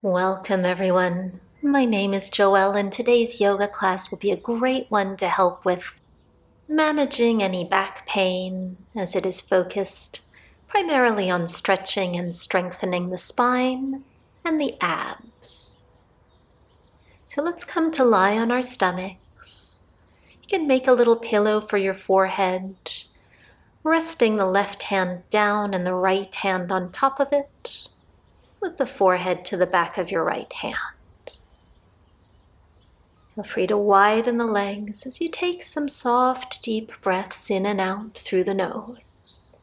Welcome everyone. My name is Joelle and today's yoga class will be a great one to help with managing any back pain as it is focused primarily on stretching and strengthening the spine and the abs. So let's come to lie on our stomachs. You can make a little pillow for your forehead, resting the left hand down and the right hand on top of it, with the forehead to the back of your right hand. Feel free to widen the legs as you take some soft, deep breaths in and out through the nose.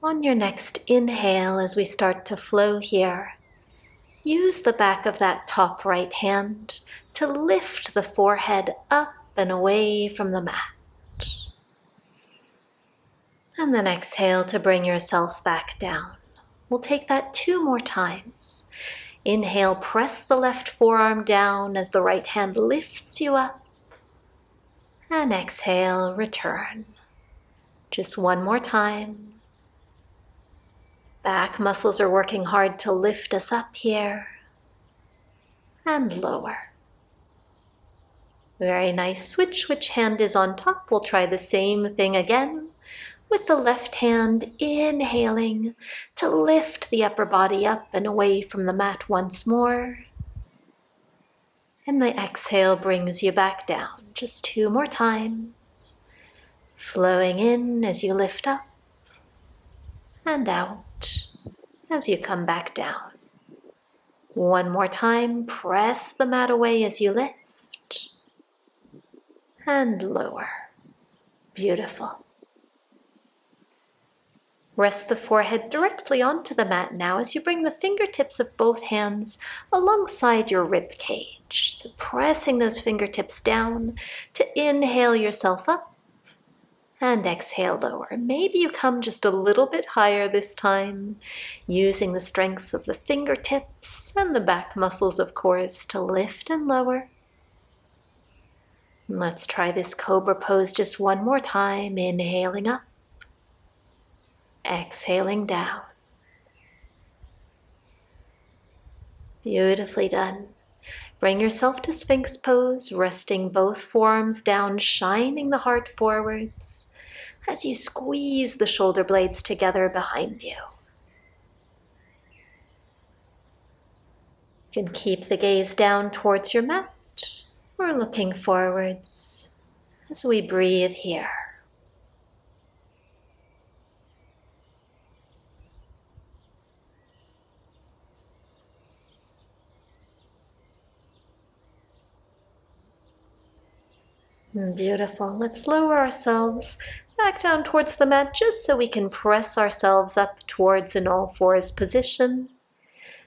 On your next inhale, as we start to flow here, use the back of that top right hand to lift the forehead up and away from the mat. And then exhale to bring yourself back down. We'll take that 2 more times. Inhale, press the left forearm down as the right hand lifts you up. And exhale, return. Just 1 more time. Back muscles are working hard to lift us up here. And lower. Very nice. Switch which hand is on top. We'll try the same thing again. With the left hand inhaling to lift the upper body up and away from the mat once more. And the exhale brings you back down. Just 2 more times. Flowing in as you lift up and out as you come back down. 1 more time. Press the mat away as you lift and lower. Beautiful. Rest the forehead directly onto the mat now as you bring the fingertips of both hands alongside your rib cage. So pressing those fingertips down to inhale yourself up and exhale lower. Maybe you come just a little bit higher this time, using the strength of the fingertips and the back muscles, of course, to lift and lower. And let's try this cobra pose just 1 more time, inhaling up. Exhaling down. Beautifully done. Bring yourself to Sphinx pose, resting both forearms down, shining the heart forwards as you squeeze the shoulder blades together behind you. You can keep the gaze down towards your mat or looking forwards as we breathe here. Beautiful. Let's lower ourselves back down towards the mat just so we can press ourselves up towards an all fours position.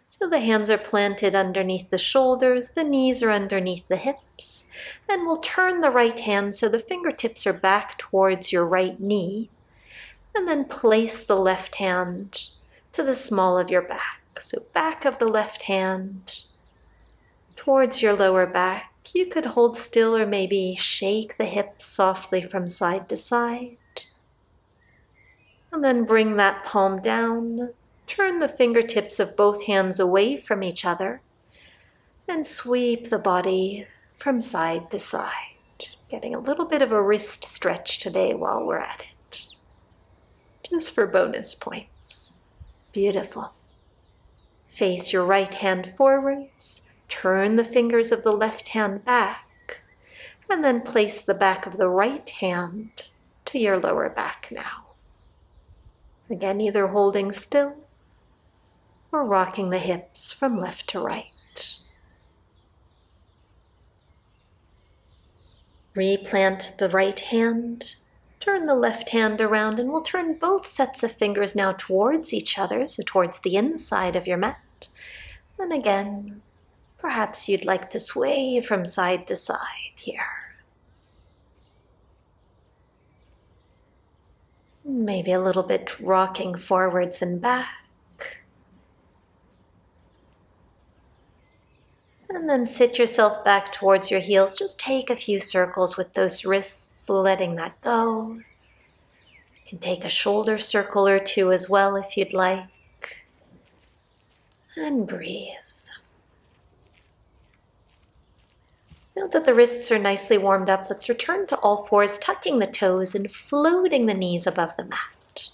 So the hands are planted underneath the shoulders, the knees are underneath the hips, and we'll turn the right hand so the fingertips are back towards your right knee, and then place the left hand to the small of your back. So back of the left hand towards your lower back. You could hold still or maybe shake the hips softly from side to side. And then bring that palm down. Turn the fingertips of both hands away from each other and sweep the body from side to side. Getting a little bit of a wrist stretch today while we're at it. Just for bonus points. Beautiful. Face your right hand forwards. Turn the fingers of the left hand back, and then place the back of the right hand to your lower back now. Again, either holding still or rocking the hips from left to right. Replant the right hand, turn the left hand around, and we'll turn both sets of fingers now towards each other, so towards the inside of your mat. And again, perhaps you'd like to sway from side to side here. Maybe a little bit rocking forwards and back. And then sit yourself back towards your heels. Just take a few circles with those wrists, letting that go. You can take a shoulder circle or two as well if you'd like. And breathe. Now that the wrists are nicely warmed up, let's return to all fours, tucking the toes and floating the knees above the mat.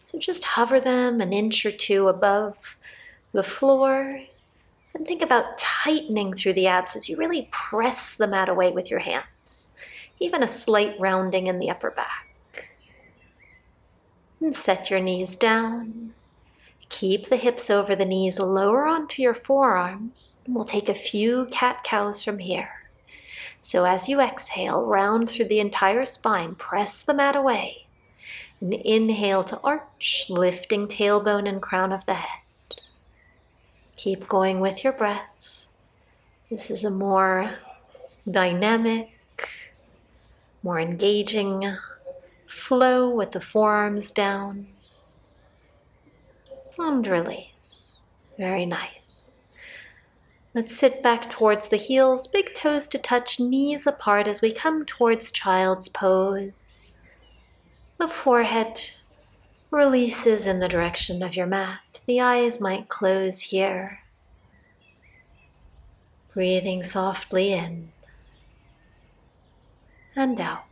So just hover them an inch or two above the floor and think about tightening through the abs as you really press the mat away with your hands. Even a slight rounding in the upper back. And set your knees down. Keep the hips over the knees, lower onto your forearms, and we'll take a few cat-cows from here. So as you exhale, round through the entire spine, press the mat away, and inhale to arch, lifting tailbone and crown of the head. Keep going with your breath. This is a more dynamic, more engaging flow with the forearms down. And release. Very nice. Let's sit back towards the heels, big toes to touch, knees apart as we come towards child's pose. The forehead releases in the direction of your mat. The eyes might close here. Breathing softly in and out.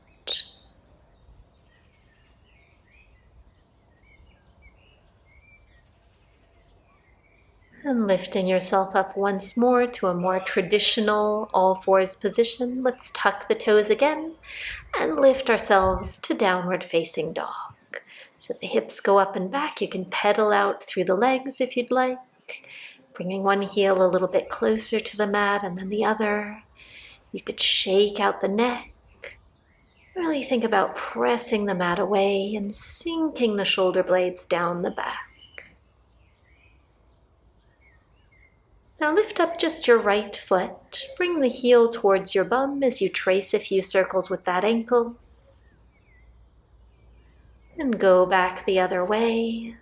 And lifting yourself up once more to a more traditional all fours position. Let's tuck the toes again and lift ourselves to downward facing dog. So the hips go up and back. You can pedal out through the legs if you'd like, bringing one heel a little bit closer to the mat and then the other. You could shake out the neck. Really think about pressing the mat away and sinking the shoulder blades down the back. Now lift up just your right foot. Bring the heel towards your bum as you trace a few circles with that ankle. And go back the other way.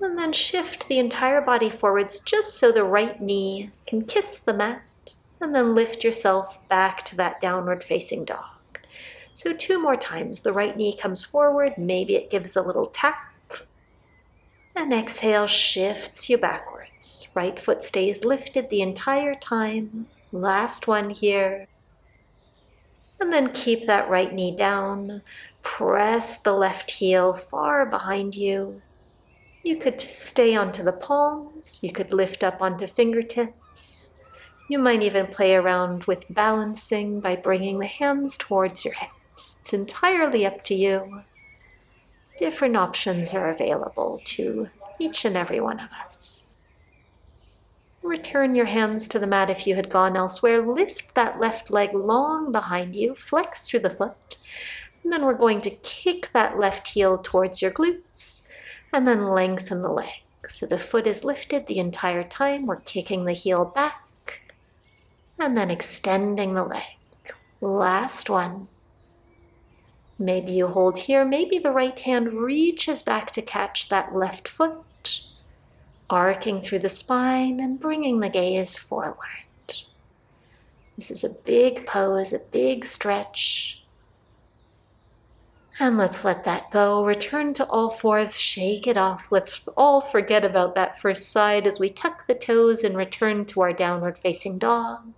And then shift the entire body forwards just so the right knee can kiss the mat. And then lift yourself back to that downward facing dog. So 2 more times. The right knee comes forward. Maybe it gives a little tap. And exhale shifts you backwards. Right foot stays lifted the entire time. Last one here. And then keep that right knee down. Press the left heel far behind you. You could stay onto the palms. You could lift up onto fingertips. You might even play around with balancing by bringing the hands towards your hips. It's entirely up to you. Different options are available to each and every one of us. Return your hands to the mat if you had gone elsewhere. Lift that left leg long behind you. Flex through the foot. And then we're going to kick that left heel towards your glutes and then lengthen the leg. So the foot is lifted the entire time. We're kicking the heel back and then extending the leg. Last one. Maybe you hold here, maybe the right hand reaches back to catch that left foot, arcing through the spine and bringing the gaze forward. This is a big pose, a big stretch. And let's let that go. Return to all fours, shake it off. Let's all forget about that first side as we tuck the toes and return to our downward facing dog.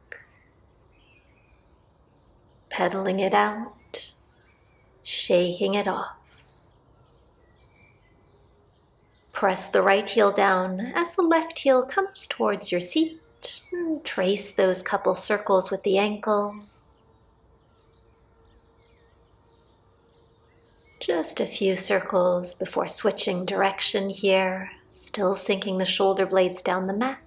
Pedaling it out. Shaking it off. Press the right heel down as the left heel comes towards your seat. And trace those couple circles with the ankle. Just a few circles before switching direction here, still sinking the shoulder blades down the mat.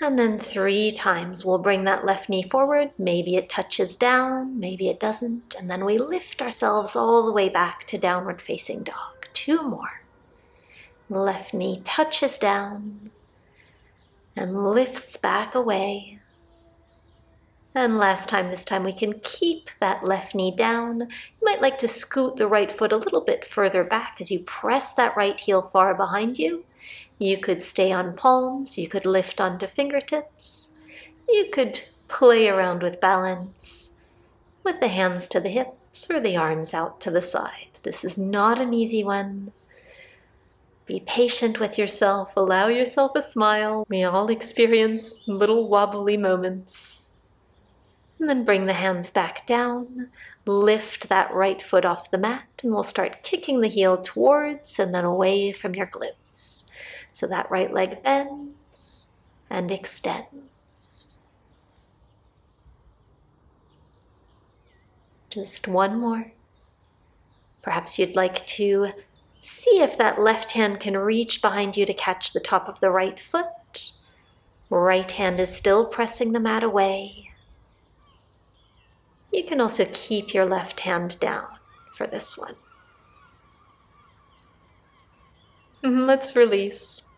And then 3 times we'll bring that left knee forward. Maybe it touches down, maybe it doesn't. And then we lift ourselves all the way back to downward facing dog. 2 more. Left knee touches down and lifts back away. And last time, this time we can keep that left knee down. You might like to scoot the right foot a little bit further back as you press that right heel far behind you. You could stay on palms, you could lift onto fingertips, you could play around with balance, with the hands to the hips or the arms out to the side. This is not an easy one. Be patient with yourself, allow yourself a smile. We all experience little wobbly moments. And then bring the hands back down, lift that right foot off the mat, and we'll start kicking the heel towards and then away from your glutes. So that right leg bends and extends. Just one more. Perhaps you'd like to see if that left hand can reach behind you to catch the top of the right foot. Right hand is still pressing the mat away. You can also keep your left hand down for this one. And let's release.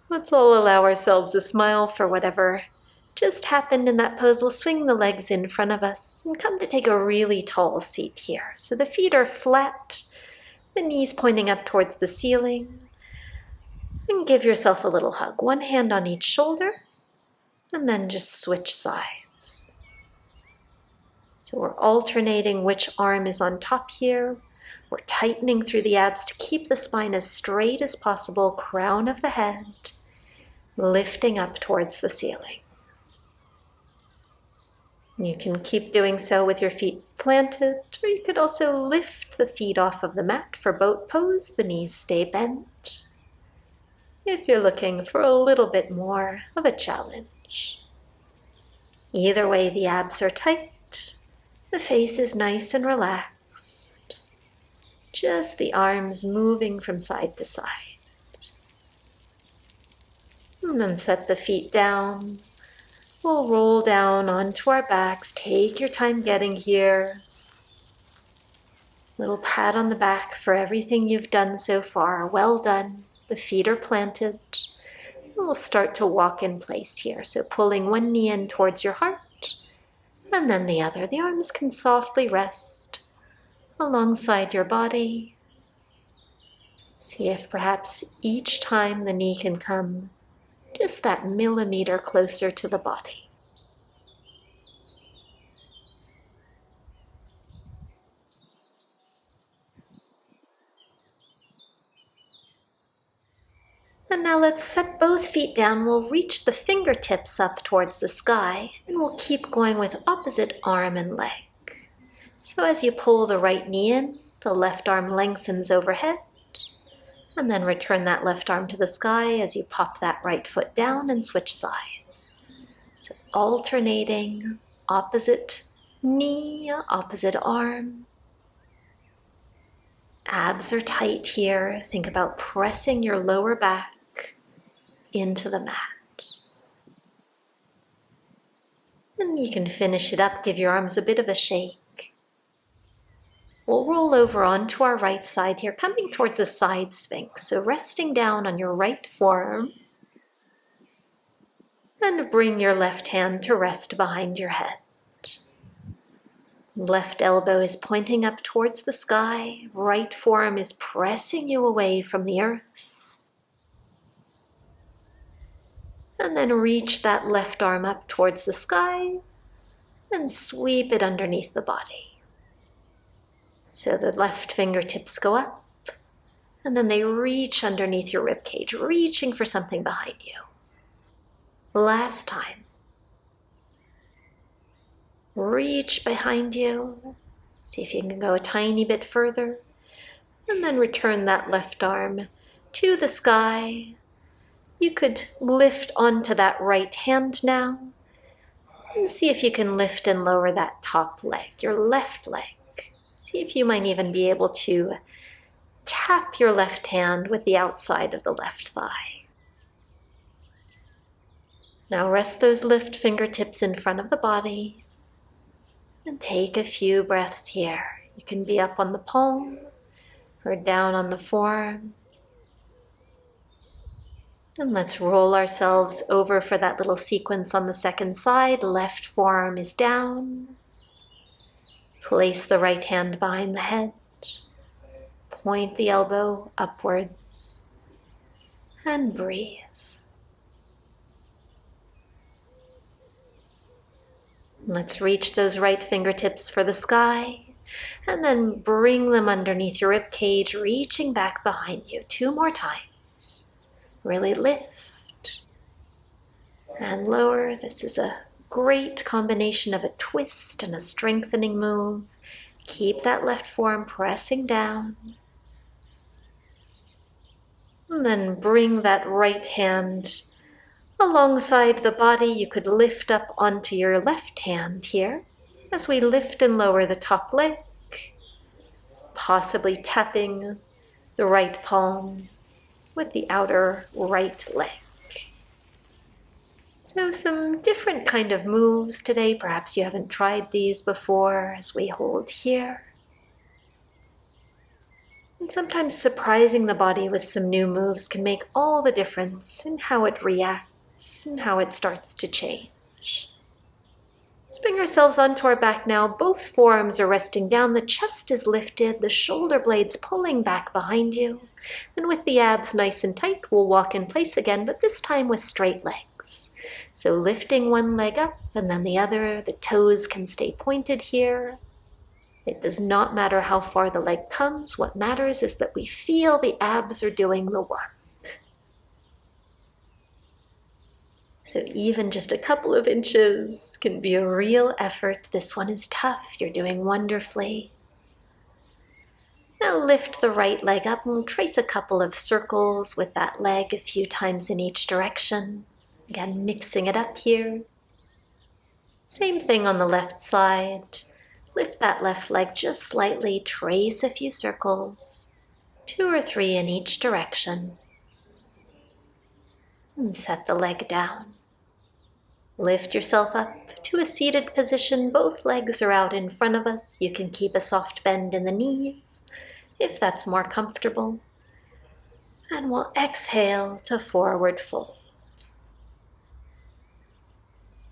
Let's all allow ourselves a smile for whatever just happened in that pose. We'll swing the legs in front of us and come to take a really tall seat here. So the feet are flat, the knees pointing up towards the ceiling. And give yourself a little hug. One hand on each shoulder, and then just switch sides. So we're alternating which arm is on top here. We're tightening through the abs to keep the spine as straight as possible, crown of the head, lifting up towards the ceiling. You can keep doing so with your feet planted, or you could also lift the feet off of the mat for boat pose. The knees stay bent. If you're looking for a little bit more of a challenge. Either way, the abs are tight, the face is nice and relaxed, just the arms moving from side to side. And then set the feet down. We'll roll down onto our backs. Take your time getting here. Little pat on the back for everything you've done so far. Well done. The feet are planted. We'll start to walk in place here. So pulling one knee in towards your heart and then the other. The arms can softly rest alongside your body. See if perhaps each time the knee can come just that millimeter closer to the body. And now let's set both feet down. We'll reach the fingertips up towards the sky, and we'll keep going with opposite arm and leg. So as you pull the right knee in, the left arm lengthens overhead, and then return that left arm to the sky as you pop that right foot down and switch sides. So alternating, opposite knee, opposite arm. Abs are tight here. Think about pressing your lower back into the mat. And you can finish it up, give your arms a bit of a shake. We'll roll over onto our right side here, coming towards a side Sphinx. So resting down on your right forearm, and bring your left hand to rest behind your head. Left elbow is pointing up towards the sky. Right forearm is pressing you away from the earth. And then reach that left arm up towards the sky and sweep it underneath the body. So the left fingertips go up and then they reach underneath your rib cage, reaching for something behind you. Last time. Reach behind you. See if you can go a tiny bit further. And then return that left arm to the sky. You could lift onto that right hand now and see if you can lift and lower that top leg, your left leg. See if you might even be able to tap your left hand with the outside of the left thigh. Now rest those lift fingertips in front of the body and take a few breaths here. You can be up on the palm or down on the forearm. And let's roll ourselves over for that little sequence on the second side. Left forearm is down. Place the right hand behind the head. Point the elbow upwards. and breathe. Let's reach those right fingertips for the sky, and then bring them underneath your rib cage, reaching back behind you. 2 more times. Really lift and lower. This is a great combination of a twist and a strengthening move. Keep that left forearm pressing down. And then bring that right hand alongside the body. You could lift up onto your left hand here as we lift and lower the top leg, possibly tapping the right palm with the outer right leg. So some different kind of moves today. Perhaps you haven't tried these before as we hold here. And sometimes surprising the body with some new moves can make all the difference in how it reacts and how it starts to change. Let's bring ourselves onto our back now. Both forearms are resting down. The chest is lifted, the shoulder blades pulling back behind you. And with the abs nice and tight, we'll walk in place again, but this time with straight legs. So lifting one leg up and then the other. The toes can stay pointed here. It does not matter how far the leg comes. What matters is that we feel the abs are doing the work. So even just a couple of inches can be a real effort. This one is tough. You're doing wonderfully. Now lift the right leg up and trace a couple of circles with that leg a few times in each direction. Again, mixing it up here. Same thing on the left side. Lift that left leg just slightly, trace a few circles, 2 or 3 in each direction, and set the leg down. Lift yourself up to a seated position. Both legs are out in front of us. You can keep a soft bend in the knees if that's more comfortable. And we'll exhale to forward fold.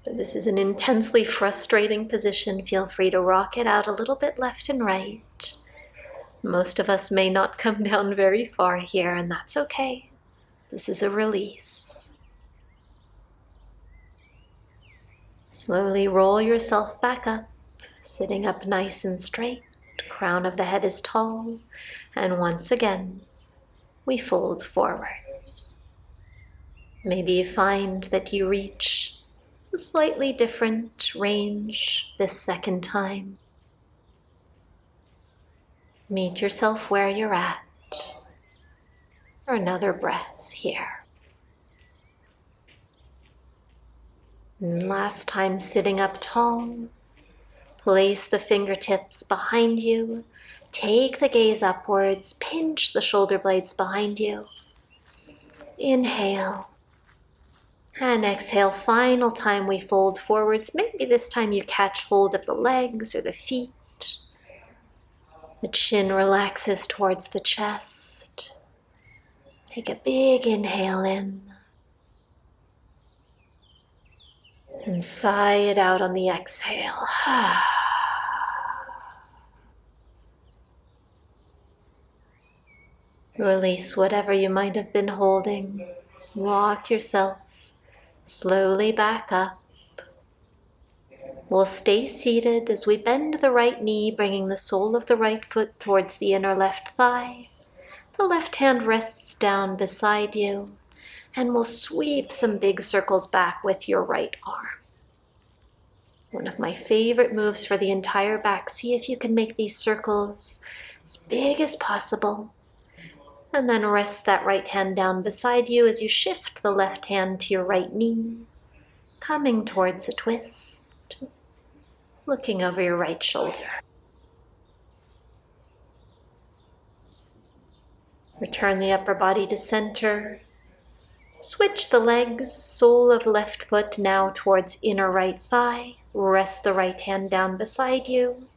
This is an intensely frustrating position. Feel free to rock it out a little bit left and right. Most of us may not come down very far here, and that's okay. This is a release. Slowly roll yourself back up, sitting up nice and straight. Crown of the head is tall, and once again, we fold forwards. Maybe you find that you reach a slightly different range this second time. Meet yourself where you're at, or another breath here. And last time, sitting up tall, place the fingertips behind you, take the gaze upwards, pinch the shoulder blades behind you. Inhale. And exhale, final time we fold forwards. Maybe this time you catch hold of the legs or the feet. The chin relaxes towards the chest. Take a big inhale in. And sigh it out on the exhale. Release whatever you might have been holding. Walk yourself slowly back up. We'll stay seated as we bend the right knee, bringing the sole of the right foot towards the inner left thigh. The left hand rests down beside you, and we'll sweep some big circles back with your right arm. One of my favorite moves for the entire back. See if you can make these circles as big as possible. And then rest that right hand down beside you as you shift the left hand to your right knee, coming towards a twist, looking over your right shoulder. Return the upper body to center. Switch the legs, sole of left foot now towards inner right thigh. Rest the right hand down beside you.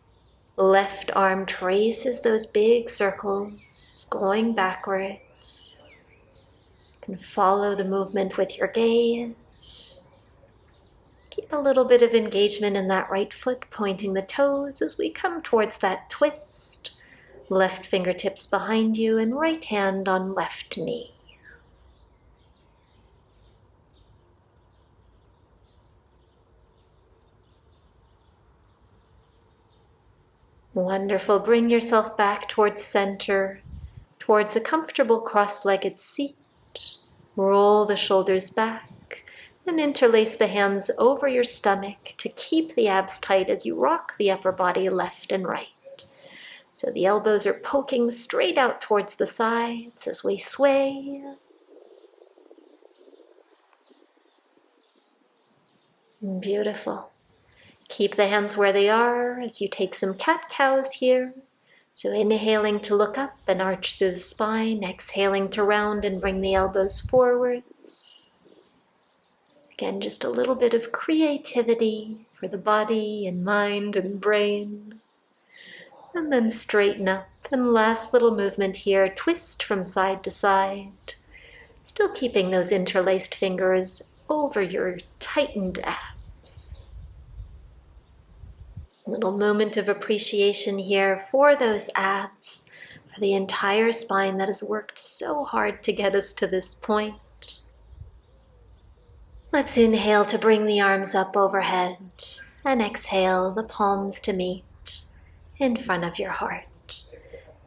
Left arm traces those big circles, going backwards. You can follow the movement with your gaze. Keep a little bit of engagement in that right foot, pointing the toes as we come towards that twist. Left fingertips behind you and right hand on left knee. Wonderful. Bring yourself back towards center, towards a comfortable cross-legged seat. Roll the shoulders back and interlace the hands over your stomach to keep the abs tight as you rock the upper body left and right. So the elbows are poking straight out towards the sides as we sway. Beautiful. Keep the hands where they are as you take some cat-cows here. So inhaling to look up and arch through the spine, exhaling to round and bring the elbows forwards. Again, just a little bit of creativity for the body and mind and brain. And then straighten up, and last little movement here, twist from side to side. Still keeping those interlaced fingers over your tightened abs. A little moment of appreciation here for those abs, for the entire spine that has worked so hard to get us to this point. Let's inhale to bring the arms up overhead, and exhale the palms to meet in front of your heart.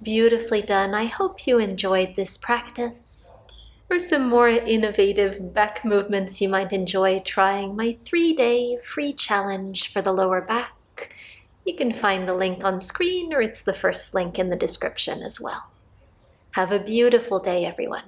Beautifully done. I hope you enjoyed this practice. For some more innovative back movements you might enjoy trying my 3-day free challenge for the lower back, you can find the link on screen, or it's the first link in the description as well. Have a beautiful day, everyone.